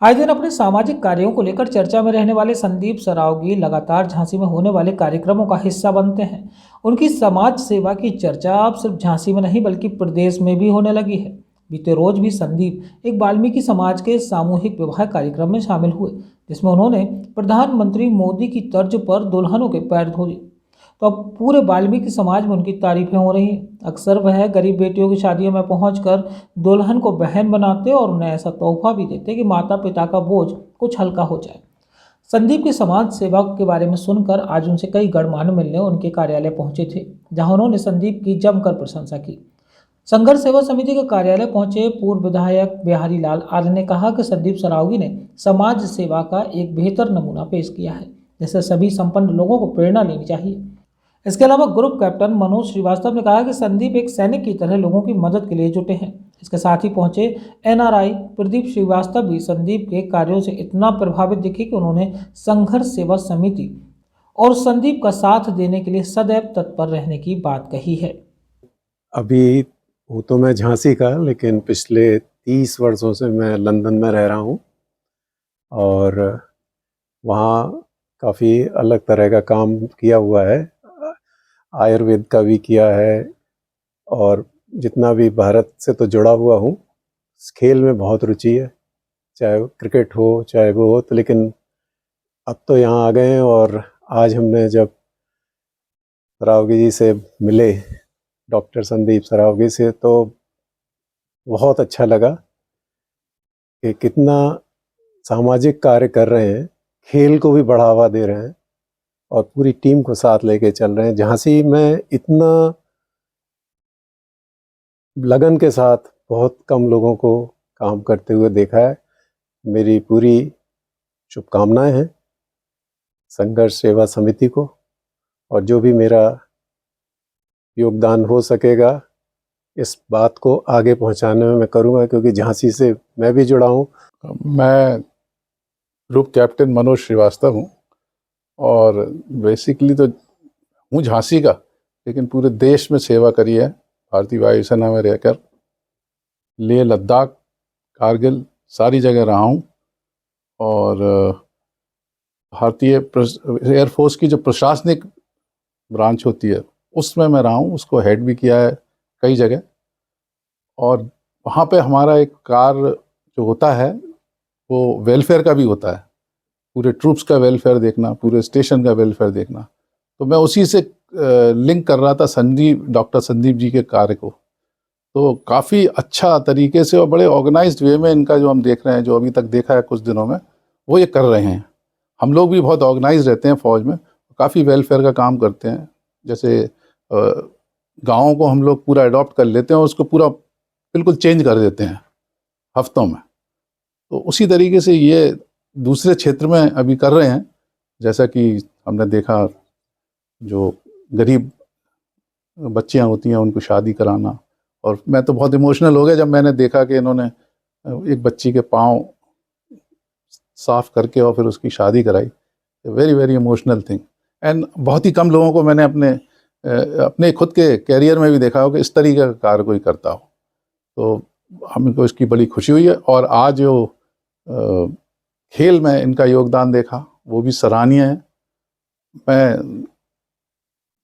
आए दिन अपने सामाजिक कार्यों को लेकर चर्चा में रहने वाले संदीप सरावगी लगातार झांसी में होने वाले कार्यक्रमों का हिस्सा बनते हैं। उनकी समाज सेवा की चर्चा अब सिर्फ झांसी में नहीं बल्कि प्रदेश में भी होने लगी है। बीते रोज भी संदीप एक वाल्मीकि समाज के सामूहिक विवाह कार्यक्रम में शामिल हुए, जिसमें उन्होंने प्रधानमंत्री मोदी की तर्ज पर दुल्हनों के पैर धो दिए। तो अब पूरे वाल्मीकि समाज में उनकी तारीफें हो रही हैं। अक्सर वह गरीब बेटियों की शादियों में पहुंचकर दुल्हन को बहन बनाते और उन्हें ऐसा तोहफा भी देते कि माता पिता का बोझ कुछ हल्का हो जाए। संदीप की समाज सेवा के बारे में सुनकर आज उनसे कई गणमान्य मिलने उनके कार्यालय पहुंचे थे, जहां उन्होंने संदीप की जमकर प्रशंसा की। संघर्ष सेवा समिति के कार्यालय पहुंचे पूर्व विधायक बिहारी लाल आर्य ने कहा कि संदीप सरावगी ने समाज सेवा का एक बेहतर नमूना पेश किया है, जिससे सभी संपन्न लोगों को प्रेरणा लेनी चाहिए। इसके अलावा ग्रुप कैप्टन मनोज श्रीवास्तव ने कहा कि संदीप एक सैनिक की तरह लोगों की मदद के लिए जुटे हैं। इसके साथ ही पहुंचे एनआरआई प्रदीप श्रीवास्तव भी संदीप के कार्यों से इतना प्रभावित दिखे कि उन्होंने संघर्ष सेवा समिति और संदीप का साथ देने के लिए सदैव तत्पर रहने की बात कही है। अभी हूँ तो मैं झांसी का, लेकिन पिछले 30 वर्षों से मैं लंदन में रह रहा हूँ और वहाँ काफ़ी अलग तरह का काम किया हुआ है। आयुर्वेद का भी किया है और जितना भी भारत से तो जुड़ा हुआ हूँ। खेल में बहुत रुचि है, चाहे क्रिकेट हो चाहे वो हो, तो लेकिन अब तो यहाँ आ गए हैं। और आज हमने जब सरावगी जी से मिले, डॉक्टर संदीप सरावगी से, तो बहुत अच्छा लगा कि कितना सामाजिक कार्य कर रहे हैं, खेल को भी बढ़ावा दे रहे हैं और पूरी टीम को साथ लेके चल रहे हैं। झांसी में इतना लगन के साथ बहुत कम लोगों को काम करते हुए देखा है। मेरी पूरी शुभकामनाएं हैं संघर्ष सेवा समिति को, और जो भी मेरा योगदान हो सकेगा इस बात को आगे पहुंचाने में मैं करूंगा, क्योंकि झांसी से मैं भी जुड़ा हूं। मैं ग्रुप कैप्टन मनोज श्रीवास्तव हूं और बेसिकली तो हूँ झांसी का, लेकिन पूरे देश में सेवा करी है भारतीय वायुसेना में रहकर। लेह, लद्दाख, कारगिल सारी जगह रहा हूँ और भारतीय एयरफोर्स की जो प्रशासनिक ब्रांच होती है उसमें मैं रहा हूँ, उसको हेड भी किया है कई जगह। और वहाँ पे हमारा एक कार्य जो होता है वो वेलफेयर का भी होता है, पूरे ट्रूप्स का वेलफेयर देखना, पूरे स्टेशन का वेलफेयर देखना। तो मैं उसी से लिंक कर रहा था डॉक्टर संदीप जी के कार्य को। तो काफ़ी अच्छा तरीके से और बड़े ऑर्गेनाइज्ड वे में इनका जो हम देख रहे हैं, जो अभी तक देखा है कुछ दिनों में, वो ये कर रहे हैं। हम लोग भी बहुत ऑर्गेनाइज रहते हैं फौज में, काफ़ी वेलफेयर का काम करते हैं। जैसे गाँवों को हम लोग पूरा अडॉप्ट कर लेते हैं और उसको पूरा बिल्कुल चेंज कर देते हैं हफ्तों में। तो उसी तरीके से ये दूसरे क्षेत्र में अभी कर रहे हैं। जैसा कि हमने देखा, जो गरीब बच्चियां होती हैं उनको शादी कराना, और मैं तो बहुत इमोशनल हो गया जब मैंने देखा कि इन्होंने एक बच्ची के पाँव साफ करके और फिर उसकी शादी कराई। Very very emotional thing. And बहुत ही कम लोगों को मैंने अपने खुद के कैरियर में भी देखा हो कि इस तरीके का कार्य कोई करता हो। तो हमको इसकी बड़ी खुशी हुई है। और आज जो खेल में इनका योगदान देखा वो भी सराहनीय है। मैं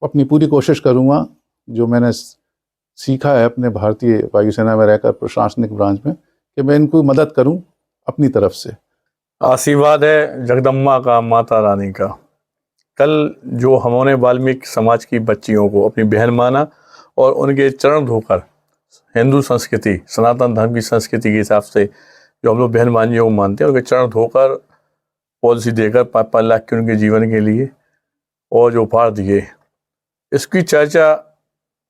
अपनी पूरी कोशिश करूँगा, जो मैंने सीखा है अपने भारतीय वायुसेना में रहकर प्रशासनिक ब्रांच में, कि मैं इनको मदद करूं अपनी तरफ से। आशीर्वाद है जगदम्बा का, माता रानी का। कल जो हमने वाल्मीकि समाज की बच्चियों को अपनी बहन माना और उनके चरण धोकर हिंदू संस्कृति, सनातन धर्म की संस्कृति के हिसाब से जो हम लोग बहन मानियों को मानते हैं, उनके चरण धोकर पॉलिसी देकर 5-5 लाख के उनके जीवन के लिए और जो उपहार दिए, इसकी चर्चा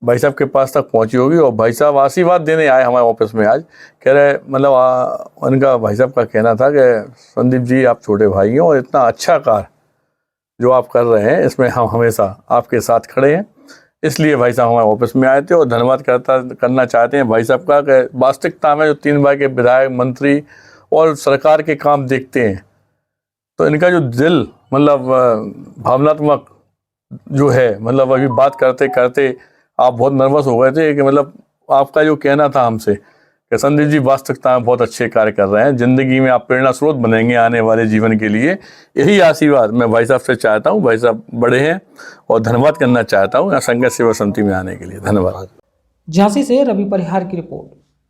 भाई साहब के पास तक पहुंची होगी। और भाई साहब आशीर्वाद देने आए हमारे ऑफिस में आज। कह रहे मतलब उनका भाई साहब का कहना था कि संदीप जी आप छोटे भाई हैं और इतना अच्छा कार्य जो आप कर रहे हैं इसमें हम हमेशा आपके साथ खड़े हैं। इसलिए भाई साहब हमारे ऑफिस में आए थे और धन्यवाद करना चाहते हैं भाई साहब का कि वास्तविकता में जो 3 बार के विधायक, मंत्री और सरकार के काम देखते हैं तो इनका जो दिल मतलब भावनात्मक जो है, मतलब अभी बात करते करते आप बहुत नर्वस हो गए थे कि मतलब आपका जो कहना था हमसे कि कि संदीप जी वास्तविकता में बहुत अच्छे कार्य कर रहे हैं, जिंदगी में आप प्रेरणा स्रोत बनेंगे आने वाले जीवन के लिए। यही आशीर्वाद मैं भाई साहब से चाहता हूँ। भाई साहब बड़े हैं और धन्यवाद करना चाहता हूँ यहाँ संघर्ष सेवा समिति में आने के लिए। धन्यवाद। झांसी से रवि परिहार की रिपोर्ट।